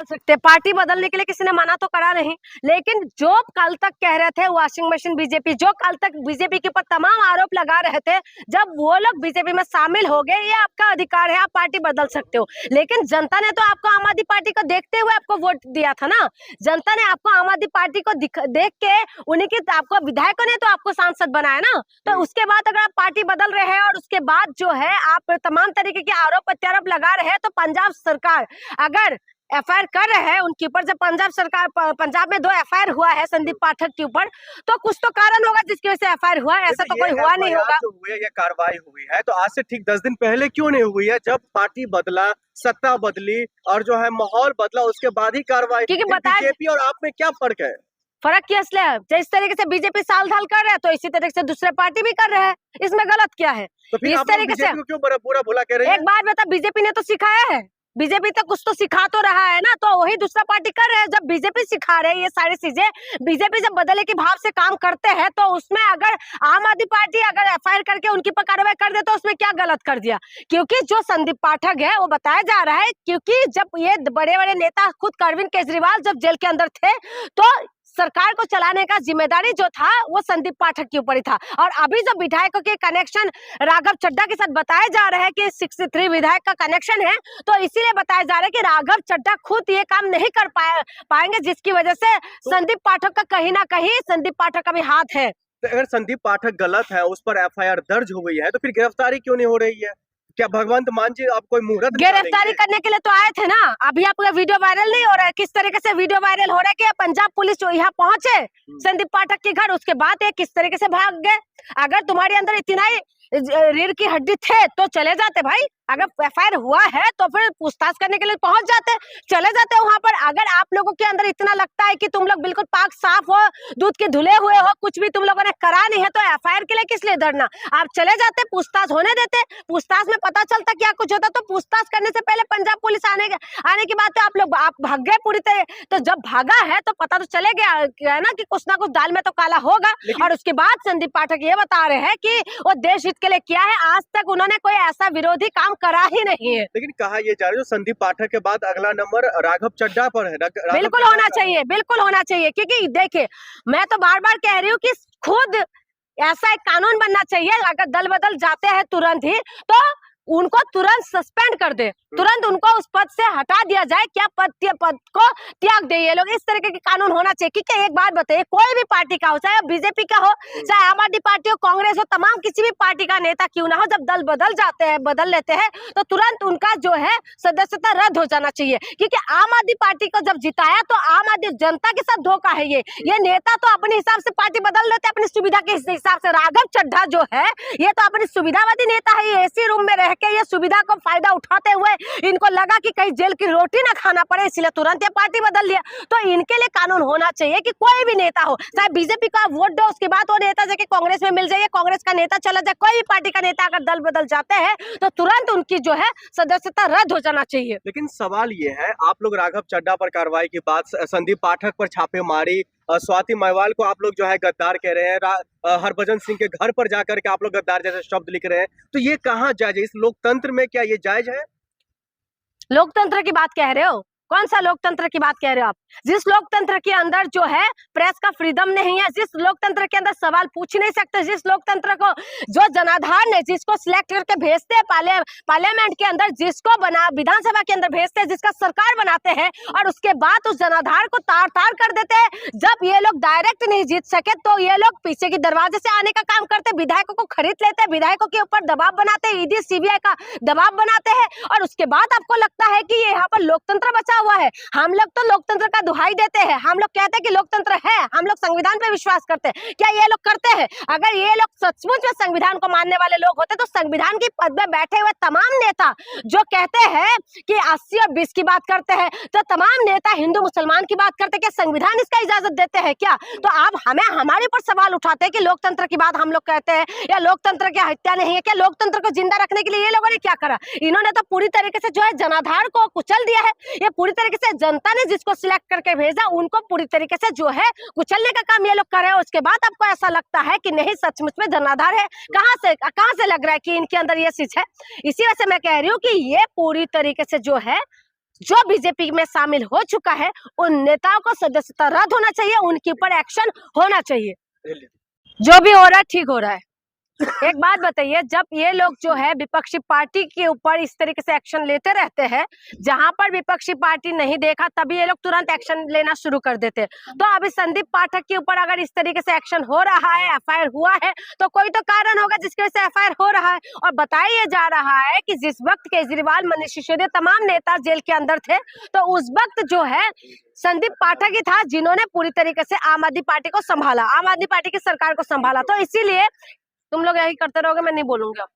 सकते, पार्टी बदलने के लिए किसी ने मना तो करा नहीं, लेकिन जो कल तक कह रहे थे वॉशिंग मशीन बीजेपी, जो कल तक बीजेपी के ऊपर तमाम आरोप लगा रहे थे, जब वो लोग बीजेपी में शामिल हो गए, ये आपका अधिकार है, आप पार्टी बदल सकते हो। लेकिन जनता ने तो आपको आम आदमी पार्टी को देखते हुए आपको वोट दिया था ना। जनता ने आपको आम आदमी पार्टी को देख के उन्हीं की आपको विधायकों ने तो आपको सांसद बनाया ना। तो उसके बाद अगर आप पार्टी बदल रहे हैं और उसके बाद जो है आप तमाम तरीके के आरोप प्रत्यारोप लगा रहे हैं, तो पंजाब सरकार अगर एफआईआर कर रहे हैं उनके ऊपर, जब पंजाब में 2 एफआईआर हुआ है संदीप पाठक के ऊपर, तो कुछ तो कारण होगा जिसकी वजह से एफआईआर हुआ, ऐसा तो कोई हुआ नहीं होगा। ये कार्रवाई हुई है तो आज से ठीक 10 दिन पहले क्यों नहीं हुई है? जब पार्टी बदला, सत्ता बदली और जो है माहौल बदला, उसके बाद ही कार्रवाई। क्योंकि बीजेपी और आप में क्या फर्क है? फर्क क्या इसलिए, जिस तरीके से बीजेपी साल ढाल कर रहा है तो इसी तरीके से दूसरे पार्टी भी कर रहे हैं, इसमें गलत क्या है? तो फिर इस तरीके से क्यों बुरा भला कह रहे हैं? एक बात बता, बीजेपी ने तो सिखाया है, बीजेपी तो कुछ तो सिखा तो रहा है ना, तो वही दूसरा पार्टी कर रहे हैं। जब बीजेपी सिखा रहे हैं ये सारी चीजें, बीजेपी जब बदले के भाव से काम करते हैं, तो उसमें अगर आम आदमी पार्टी अगर एफआईआर करके उनकी पर कार्रवाई कर दे तो उसमें क्या गलत कर दिया? क्योंकि जो संदीप पाठक है वो बताया जा रहा है, क्योंकि जब ये बड़े बड़े नेता, खुद अरविंद केजरीवाल जब जेल के अंदर थे, तो सरकार को चलाने का जिम्मेदारी जो था वो संदीप पाठक के ऊपर ही था। और अभी जब विधायकों के कनेक्शन राघव चड्ढा के साथ बताया जा रहा है कि 63 विधायक का कनेक्शन है, तो इसीलिए बताया जा रहा है कि राघव चड्ढा खुद ये काम नहीं कर पाएंगे, जिसकी वजह से संदीप पाठक का कहीं ना कहीं संदीप पाठक का भी हाथ है। तो अगर संदीप पाठक गलत है, उस पर एफआईआर दर्ज हो गई है, तो फिर गिरफ्तारी क्यों नहीं हो रही है? क्या भगवंत मान जी आप कोई मुहूर्त गिरफ्तारी करने के लिए तो आए थे ना? अभी आपका वीडियो वायरल नहीं हो रहा है? किस तरीके से वीडियो वायरल हो रहा है कि पंजाब पुलिस जो यहाँ पहुंचे संदीप पाठक के घर, उसके बाद ये किस तरीके से भाग गए। अगर तुम्हारे अंदर इतना ही रीढ़ की हड्डी थे तो चले जाते भाई। अगर एफआईआर हुआ है तो फिर पूछताछ करने के लिए पहुंच जाते, चले जाते वहां पर। अगर आप लोगों के अंदर इतना लगता है कि तुम लोग बिल्कुल पाक साफ हो, दूध के धुले हुए हो, कुछ भी तुम लोगों ने करा नहीं है, तो एफआईआर के लिए किस लिए डरना? आप चले जाते, पूछताछ होने देते, पूछताछ में पता चलता क्या कुछ होता। तो पूछताछ करने से पहले पंजाब पुलिस आने के बाद तो आप भाग गए पूरी तरह। तो जब भागा है तो पता तो चले गया है ना कि कुछ ना कुछ दाल में तो काला होगा। और उसके बाद संदीप पाठक ये बता रहे हैं कि वो देश हित के लिए किया है, आज तक उन्होंने कोई ऐसा विरोधी काम करा ही नहीं है। लेकिन कहा यह जा रहा है संदीप पाठक के बाद अगला नंबर राघव चड्ढा पर है। बिल्कुल होना चाहिए, बिल्कुल होना चाहिए, क्योंकि देखिए मैं तो बार बार कह रही हूँ कि खुद ऐसा एक कानून बनना चाहिए, अगर दल बदल जाते हैं तुरंत ही तो उनको तुरंत सस्पेंड कर दे, तुरंत उनको उस पद से हटा दिया जाए। क्या पद को त्याग दे ये लोग, इस तरीके के कानून होना चाहिए। क्योंकि एक बात बताइए, कोई भी पार्टी का हो, चाहे बीजेपी का हो, चाहे आम आदमी पार्टी हो, कांग्रेस हो, तमाम किसी भी पार्टी का नेता क्यों ना हो, जब दल बदल जाते हैं, बदल लेते हैं, तो तुरंत उनका जो है सदस्यता रद्द हो जाना चाहिए। क्योंकि आम आदमी पार्टी को जब जिताया तो आम आदमी जनता के साथ धोखा है। ये नेता तो अपने हिसाब से पार्टी बदल लेते अपनी सुविधा के हिसाब से। राघव चड्ढा जो है ये तो अपनी सुविधावादी नेता है, ये एसी रूम में रह के ये सुविधा को फायदा उठाते हुए इनको लगा कि कहीं जेल की रोटी ना खाना पड़े, इसलिए तुरंत ये पार्टी बदल लिया। तो इनके लिए कानून होना चाहिए कि कोई भी नेता हो, चाहे बीजेपी का वोट दो, उसके बाद वो नेता जाके कांग्रेस में मिल जाए, कांग्रेस का नेता चला जाए, कोई भी पार्टी का नेता अगर दल बदल जाते हैं तो तुरंत उनकी जो है सदस्यता रद्द हो जाना चाहिए। लेकिन सवाल ये है, आप लोग राघव चड्ढा पर कार्रवाई की बात, संदीप पाठक पर छापेमारी, स्वाति माहवाल को आप लोग जो है गद्दार कह रहे हैं, हरभजन सिंह के घर पर जाकर के आप लोग गद्दार जैसे शब्द लिख रहे हैं, तो ये कहाँ जायज है? इस लोकतंत्र में क्या ये जायज है? लोकतंत्र की बात कह रहे हो? कौन सा लोकतंत्र की बात कह रहे हो आप? जिस लोकतंत्र के अंदर जो है प्रेस का फ्रीडम नहीं है, जिस लोकतंत्र के अंदर सवाल पूछ नहीं सकते, जिस लोकतंत्र को जो जनाधार ने जिसको सिलेक्ट करके भेजते हैं पार्लियामेंट के अंदर, जिसको बना विधानसभा के अंदर भेजते हैं, जिसका सरकार बनाते हैं, और उसके बाद उस जनाधार को तार तार कर देते हैं। जब ये लोग डायरेक्ट नहीं जीत सके तो ये लोग पीछे की दरवाजे से आने का काम करते, विधायकों को खरीद लेते हैं, विधायकों के ऊपर दबाव बनाते हैं, ईडी सीबीआई का दबाव बनाते हैं, और उसके बाद आपको लगता है कि ये यहाँ पर लोकतंत्र बचा हुआ है। हम लोग तो लोकतंत्र का दुहाई देते हैं, हम लोग कहते हैं कि लोकतंत्र है, हम लोग संविधान पे विश्वास करते हैं। क्या ये लोग करते हैं? अगर ये लोग सचमुच में संविधान को मानने वाले लोग होते तो संविधान की पद में बैठे हुए तमाम नेता जो कहते हैं कि 80 और 20 की बात करते हैं, तो तमाम नेता हिंदू मुसलमान की बात करते हैं, क्या संविधान इसका इजाजत देते हैं क्या? तो आप हमारे ऊपर सवाल उठाते हैं कि लोकतंत्र की बात हम लोग कहते हैं या लोकतंत्र की हत्या नहीं है। क्या लोकतंत्र को जिंदा रखने के लिए ये लोगों ने क्या करा? इन्होंने तो पूरी तरीके से जो है जनाधार को कुचल दिया है। ये पूरी तरीके से जनता ने जिसको सिलेक्ट करके भेजा उनको पूरी तरीके से जो है कुचलने का काम ये लोग कर रहे हैं। उसके बाद आपको ऐसा लगता है कि नहीं सचमुच में जनाधार है। कहां से लग रहा है कि इनके अंदर ये चीज है? इसी वजह से मैं कह रही हूँ कि ये पूरी तरीके से जो है जो बीजेपी में शामिल हो चुका है उन नेताओं को सदस्यता रद्द होना चाहिए, उनके ऊपर एक्शन होना चाहिए। जो भी हो रहा है ठीक हो रहा है। एक बात बताइए, जब ये लोग जो है विपक्षी पार्टी के ऊपर इस तरीके से एक्शन लेते रहते हैं, जहां पर विपक्षी पार्टी नहीं देखा तभी ये लोग तुरंत एक्शन लेना शुरू कर देते हैं। तो अभी संदीप पाठक के ऊपर अगर इस तरीके से एक्शन हो रहा है, एफआईआर हुआ है, तो कोई तो कारण होगा जिसकी वजह से एफआईआर हो रहा है। और बताया जा रहा है कि जिस वक्त केजरीवाल, मनीष सिसोदिया तमाम नेता जेल के अंदर थे, तो उस वक्त जो है संदीप पाठक ही था जिन्होंने पूरी तरीके से आम आदमी पार्टी को संभाला, आम आदमी पार्टी की सरकार को संभाला। तो इसीलिए तुम लोग यही करते रहोगे, मैं नहीं बोलूंगी अब।